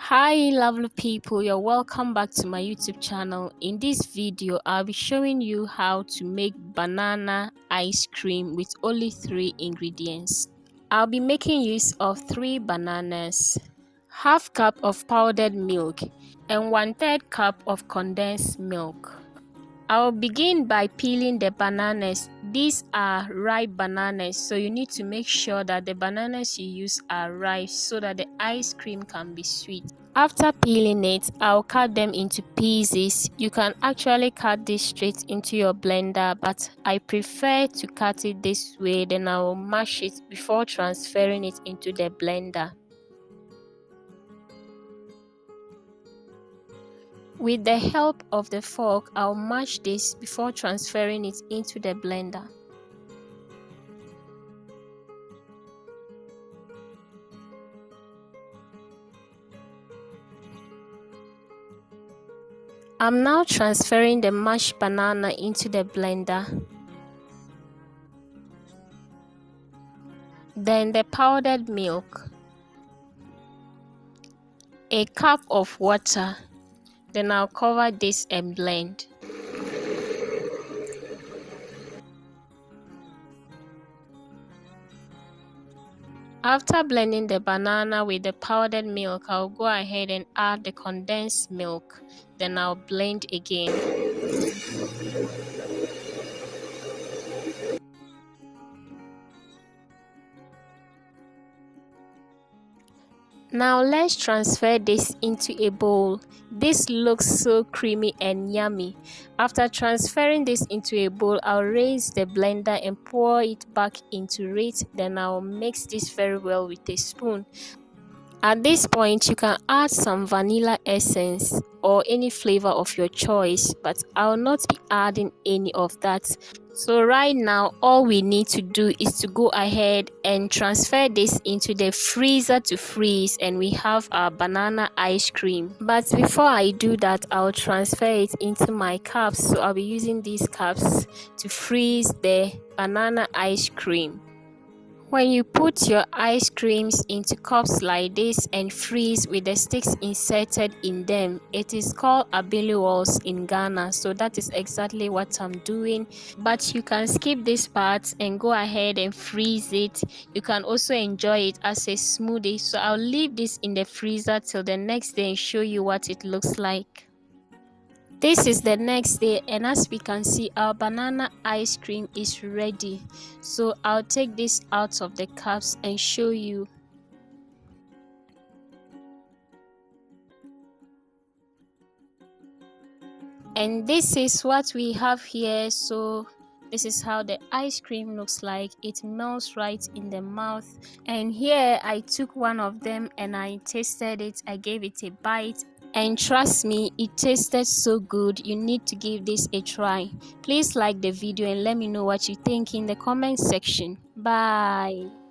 Hi lovely people, you're welcome back to my YouTube channel. In this video I'll be showing you how to make banana ice cream with only 3 ingredients. I'll be making use of 3 bananas, half cup of powdered milk, and 1/3 cup of condensed milk. I'll begin by peeling the bananas. These are ripe bananas, so you need to make sure that the bananas you use are ripe so that the ice cream can be sweet. After peeling it, I'll cut them into pieces. You can actually cut this straight into your blender, but I prefer to cut it this way, then I'll mash it before transferring it into the blender. With the help of the fork, I'll mash this before transferring it into the blender. I'm now transferring the mashed banana into the blender. Then the powdered milk, a cup of water. Then I'll cover this and blend. After blending the banana with the powdered milk, I'll go ahead and add the condensed milk. Then I'll blend again. Now let's transfer this into a bowl. This looks so creamy and yummy. After transferring this into a bowl, I'll raise the blender and pour it back into it. Then I'll mix this very well with a spoon. At this point, you can add some vanilla essence or any flavor of your choice, but I'll not be adding any of that. So right now, all we need to do is to go ahead and transfer this into the freezer to freeze, and we have our banana ice cream. But before I do that, I'll transfer it into my cups. So I'll be using these cups to freeze the banana ice cream. When you put your ice creams into cups like this and freeze with the sticks inserted in them, it is called abiliwalls in Ghana. So that is exactly what I'm doing. But you can skip this part and go ahead and freeze it. You can also enjoy it as a smoothie. So I'll leave this in the freezer till the next day and show you what it looks like. This is the next day, and as we can see, our banana ice cream is ready. So I'll take this out of the cups and show you. And this is what we have here. So this is how the ice cream looks like. It melts right in the mouth. And here I took one of them and I tasted it. I gave it a bite. And trust me, it tasted so good. You need to give this a try. Please like the video and let me know what you think in the comment section. Bye.